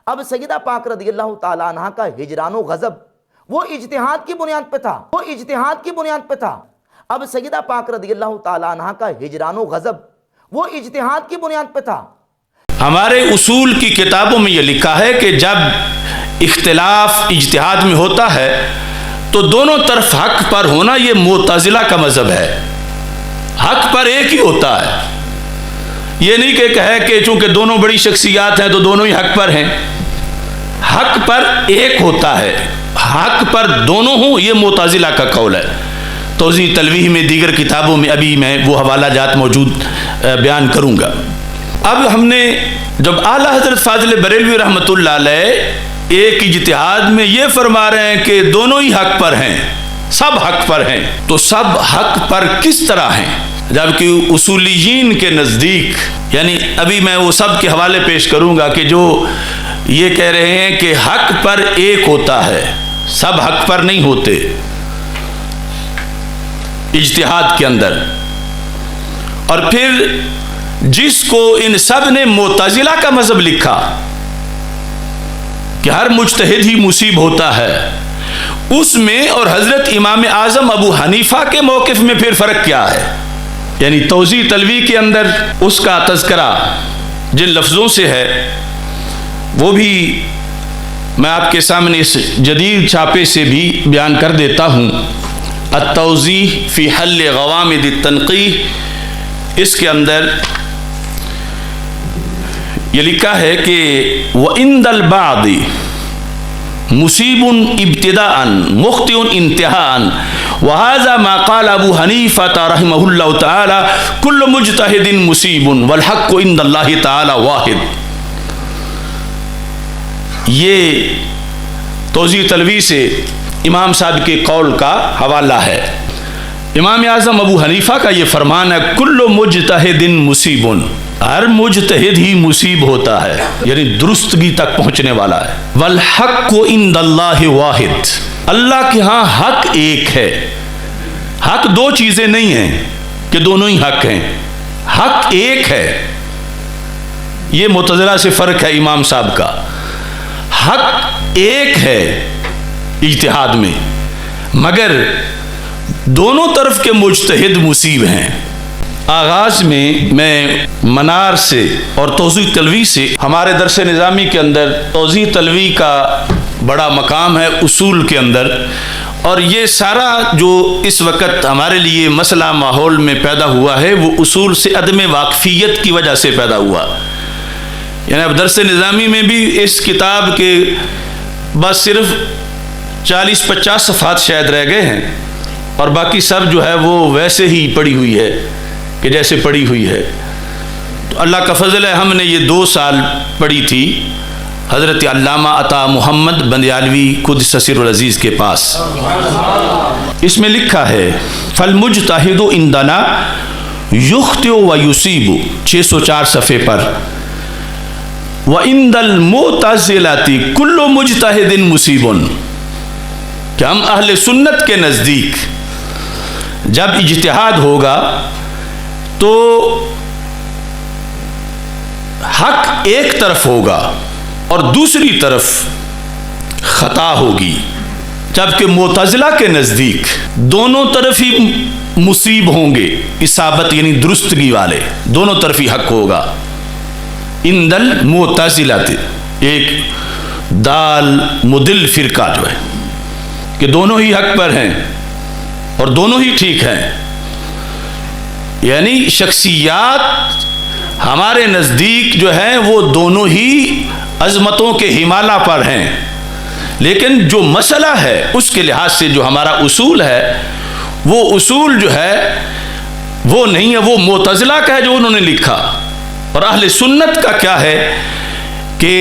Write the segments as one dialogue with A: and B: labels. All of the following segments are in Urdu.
A: اب سیدہ پاک رضی اللہ تعالیٰ عنہ کا ہجران و غضب وہ اجتہاد کی بنیاد پہ تھا، اب سیدہ پاک رضی اللہ تعالیٰ عنہ کا ہجران و غضب وہ اجتہاد کی بنیاد پہ تھا۔
B: ہمارے اصول کی کتابوں میں یہ لکھا ہے کہ جب اختلاف اجتہاد میں ہوتا ہے تو دونوں طرف حق پر ہونا یہ معتزلہ کا مذہب ہے، حق پر ایک ہی ہوتا ہے، یہ نہیں کہ کہے کہ چونکہ دونوں بڑی شخصیات ہیں تو دونوں ہی حق پر ہیں، حق پر ایک ہوتا ہے، حق پر دونوں ہوں، یہ معتزلہ کا قول ہے۔ توضیح تلویح میں دیگر کتابوں میں ابھی میں وہ حوالہ جات موجود بیان کروں گا۔ اب ہم نے جب اعلیٰ حضرت فاضل بریلوی رحمۃ اللہ علیہ ایک اجتہاد میں یہ فرما رہے ہیں کہ دونوں ہی حق پر ہیں، سب حق پر ہیں، تو سب حق پر کس طرح ہیں؟ جبکہ اصولیین کے نزدیک، یعنی ابھی میں وہ سب کے حوالے پیش کروں گا کہ جو یہ کہہ رہے ہیں کہ حق پر ایک ہوتا ہے، سب حق پر نہیں ہوتے اجتہاد کے اندر، اور پھر جس کو ان سب نے معتزلہ کا مذہب لکھا کہ ہر مجتہد ہی مصیب ہوتا ہے، اس میں اور حضرت امام اعظم ابو حنیفہ کے موقف میں پھر فرق کیا ہے؟ یعنی توضیح تلویح کے اندر اس کا تذکرہ جن لفظوں سے ہے وہ بھی میں آپ کے سامنے اس جدید چھاپے سے بھی بیان کر دیتا ہوں۔ التوضیح فی حل غوامض التنقیح، اس کے اندر یہ لکھا ہے کہ وَعِنْدَ الْبَعْضِ مُصِيبٌ ابْتِدَاءً مُخْطِئٌ انتہاءً وَهَذَا مَا قَالَ أَبُو حَنِيفَةَ رَحِمَهُ اللَّهُ تَعَالَى كُلُّ مُجْتَهِدٍ مُصِيبٌ وَالْحَقُّ عِنْدَ اللَّهِ تَعَالَى وَاحِدٌ۔ یہ توضیح تلویح سے امام صاحب کے قول کا حوالہ ہے۔ امام اعظم ابو حنیفہ کا یہ فرمان ہے کل مجتہد مصیب، ہر مجتہد ہی مصیب ہوتا ہے، یعنی درستگی تک پہنچنے والا ہے۔ والحق عند اللہ واحد، اللہ کے ہاں حق ایک ہے، حق دو چیزیں نہیں ہیں کہ دونوں ہی حق ہیں، حق ایک ہے۔ یہ معتزلہ سے فرق ہے امام صاحب کا، حق ایک ہے اجتہاد میں، مگر دونوں طرف کے مجتہد مصیب ہیں۔ آغاز میں منار سے اور توضیح تلویح سے، ہمارے درس نظامی کے اندر توضیح تلویح کا بڑا مقام ہے اصول کے اندر، اور یہ سارا جو اس وقت ہمارے لیے مسئلہ ماحول میں پیدا ہوا ہے وہ اصول سے عدم واقفیت کی وجہ سے پیدا ہوا۔ یعنی اب درس نظامی میں بھی اس کتاب کے بس صرف 40-50 صفحات شاید رہ گئے ہیں، اور باقی سب جو ہے وہ ویسے ہی پڑی ہوئی ہے کہ جیسے پڑی ہوئی ہے۔ تو اللہ کا فضل ہے، ہم نے یہ 2 سال پڑھی تھی حضرت علامہ عطا محمد بندیالوی قدس سر العزیز کے پاس۔ اس میں لکھا ہے فالمجتہد عندنا یخطئ ویصیب، 604 صفحے پر، وعند المعتزلۃ کل مجتہد مصیب، کہ ہم اہل سنت کے نزدیک جب اجتہاد ہوگا تو حق ایک طرف ہوگا اور دوسری طرف خطا ہوگی، جبکہ معتزلہ کے نزدیک دونوں طرف ہی مصیب ہوں گے، اصابت یعنی درستگی والے، دونوں طرف ہی حق ہوگا۔ عند المعتزلۃ، ایک دال مدل فرقہ جو ہے کہ دونوں ہی حق پر ہیں اور دونوں ہی ٹھیک ہیں، یعنی شخصیات ہمارے نزدیک جو ہیں وہ دونوں ہی عظمتوں کے ہمالہ پر ہیں، لیکن جو مسئلہ ہے اس کے لحاظ سے جو ہمارا اصول ہے وہ اصول جو ہے وہ نہیں ہے، وہ معتزلہ کا ہے جو انہوں نے لکھا، اور اہل سنت کا کیا ہے کہ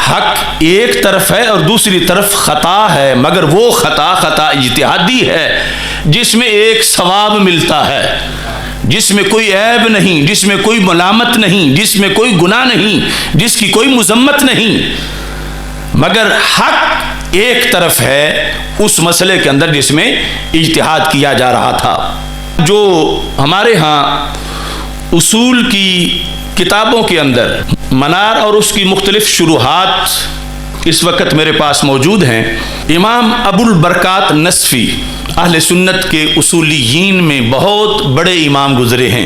B: حق ایک طرف ہے اور دوسری طرف خطا ہے، مگر وہ خطا اجتہادی ہے جس میں ایک ثواب ملتا ہے، جس میں کوئی عیب نہیں، جس میں کوئی ملامت نہیں، جس میں کوئی گناہ نہیں، جس کی کوئی مذمت نہیں، مگر حق ایک طرف ہے اس مسئلے کے اندر جس میں اجتہاد کیا جا رہا تھا۔ جو ہمارے ہاں اصول کی کتابوں کے اندر منار اور اس کی مختلف شروحات اس وقت میرے پاس موجود ہیں۔ امام ابو البرکات نصفی اہل سنت کے اصولیین میں بہت بڑے امام گزرے ہیں،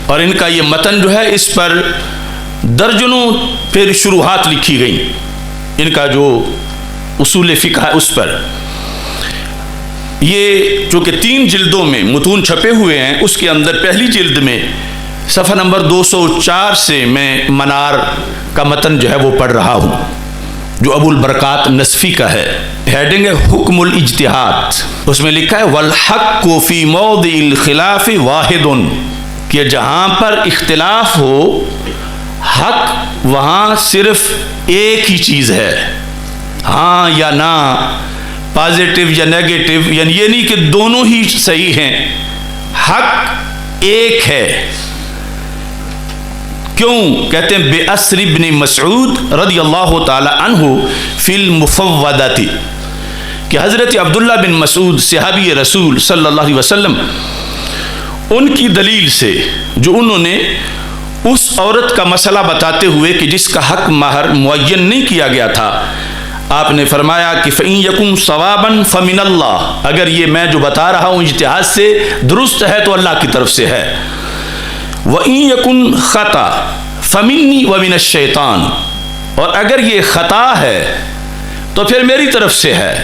B: اور ان کا یہ متن جو ہے اس پر درجنوں پھر شروحات لکھی گئیں۔ ان کا جو اصول فقہ ہے اس پر یہ جو کہ 3 جلدوں میں متون چھپے ہوئے ہیں، اس کے اندر پہلی جلد میں صفحہ نمبر 204 سے میں منار کا متن جو ہے وہ پڑھ رہا ہوں، جو ابو البرکات نصفی کا ہے۔ ہیڈنگ ہے حکم الاجتہاد، اس میں لکھا ہے والحق فی موضع الخلاف واحد، کہ جہاں پر اختلاف ہو حق وہاں صرف ایک ہی چیز ہے، ہاں یا نہ، پازیٹیو یا نیگیٹو، یعنی یہ نہیں کہ دونوں ہی صحیح ہیں، حق ایک ہے۔ کیوں؟ کہتے ہیں بے اسر ابن مسعود رضی اللہ تعالی عنہ فی المفوضۃ، کہ حضرت عبداللہ بن مسعود صحابی رسول صلی اللہ علیہ وسلم، ان کی دلیل سے جو انہوں نے اس عورت کا مسئلہ بتاتے ہوئے کہ جس کا حق مہر معین نہیں کیا گیا تھا، آپ نے فرمایا کہ فَإِن يَكُمْ صَوَابًا فَمِنَ اللَّهِ، اگر یہ میں جو بتا رہا ہوں اجتہاد سے درست ہے تو اللہ کی طرف سے ہے، وَإِن يَكُنْ خَطَأ فَمِنِّي وَمِنَ الشَّيْطَانِ، اور اگر یہ خطا ہے تو پھر میری طرف سے ہے۔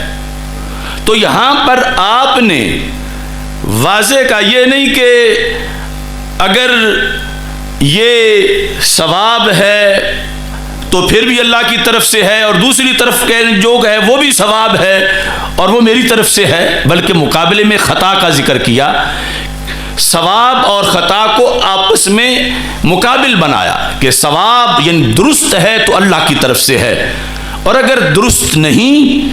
B: تو یہاں پر آپ نے واضح کا یہ نہیں کہ اگر یہ ثواب ہے تو پھر بھی اللہ کی طرف سے ہے، اور دوسری طرف جو ہے وہ بھی ثواب ہے اور وہ میری طرف سے ہے، بلکہ مقابلے میں خطا کا ذکر کیا، ثواب اور خطا کو آپس میں مقابل بنایا کہ ثواب یعنی درست ہے تو اللہ کی طرف سے ہے، اور اگر درست نہیں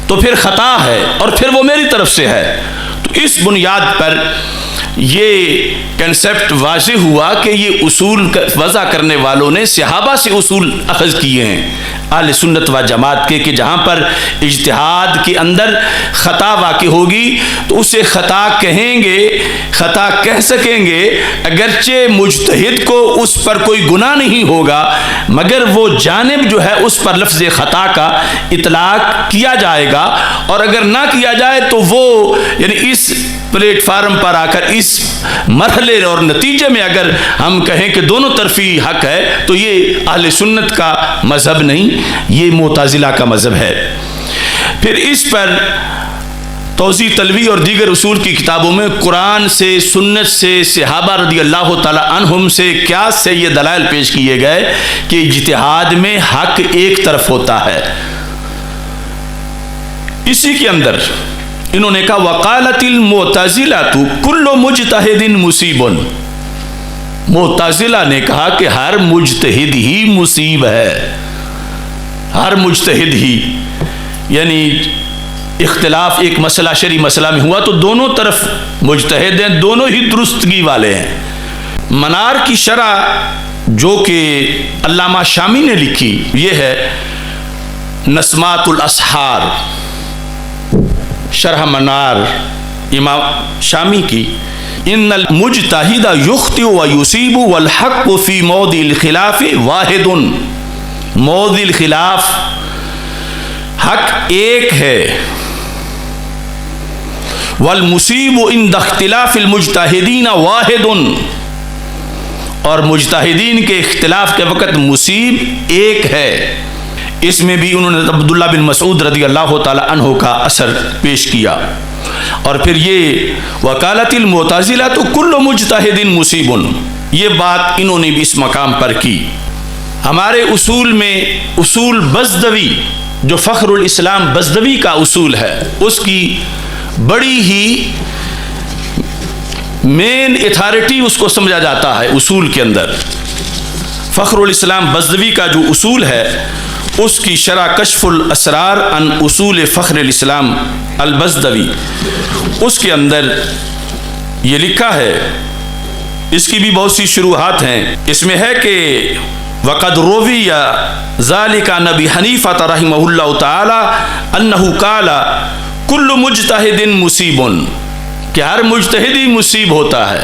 B: تو پھر خطا ہے اور پھر وہ میری طرف سے ہے۔ تو اس بنیاد پر یہ کنسپٹ واضح ہوا کہ یہ اصول وضع کرنے والوں نے صحابہ سے اصول اخذ کیے ہیں اہل سنت و جماعت کے، کہ جہاں پر اجتہاد کے اندر خطا واقع ہوگی تو اسے خطا کہیں گے، خطا کہہ سکیں گے، اگرچہ مجتہد کو اس پر کوئی گناہ نہیں ہوگا، مگر وہ جانب جو ہے اس پر لفظ خطا کا اطلاق کیا جائے گا، اور اگر نہ کیا جائے تو وہ یعنی اس پلیٹ فارم پر آ کر اس مرحلے اور نتیجے میں اگر ہم کہیں کہ دونوں طرفی حق ہے تو یہ اہل سنت کا مذہب نہیں، یہ معتزلہ کا مذہب ہے۔ پھر اس پر توضیح تلوی اور دیگر اصول کی کتابوں میں قرآن سے، سنت سے، صحابہ رضی اللہ تعالی عنہم سے، قیاس سے یہ دلائل پیش کیے گئے کہ اجتہاد میں حق ایک طرف ہوتا ہے۔ اسی کے اندر انہوں نے کہا وقالت المعتزلۃ کل مجتہد مصیب، معتزلہ نے کہا کہ ہر مجتہد ہی مصیب ہے، ہر مجتہد ہی، یعنی اختلاف ایک مسئلہ شرعی مسئلہ میں ہوا تو دونوں طرف مجتہد ہیں، دونوں ہی درستگی والے ہیں۔ منار کی شرح جو کہ علامہ شامی نے لکھی یہ ہے نسمات الاسحار، شرح منار امام شامی کی، ان المجتہد یخطئ و یصیب والحق فی موضع الخلاف واحد، موضع الخلاف حق ایک ہے، والمصیب عند اختلاف المجتہدین واحد، اور مجتہدین کے اختلاف کے وقت مصیب ایک ہے۔ اس میں بھی انہوں نے عبداللہ بن مسعود رضی اللہ تعالی عنہ کا اثر پیش کیا۔ اور پھر یہ وقالت المعتزلۃ کل مجتہد مصیب، یہ بات انہوں نے بھی اس مقام پر کی۔ ہمارے اصول میں اصول بزدوی جو فخر الاسلام بزدوی کا اصول ہے، اس کی بڑی ہی مین اتھارٹی اس کو سمجھا جاتا ہے اصول کے اندر۔ فخر الاسلام بزدوی کا جو اصول ہے اس کی شرح کشف الاسرار عن اصول فخر الاسلام البزدوی، اس کے اندر یہ لکھا ہے، اس کی بھی بہت سی شروحات ہیں، اس میں ہے کہ وقد روی ذالک عن ابی حنیفہ رحمہ اللہ تعالی انہ قال کل مجتہد مصیب، کہ ہر مجتہد ہی مصیب ہوتا ہے،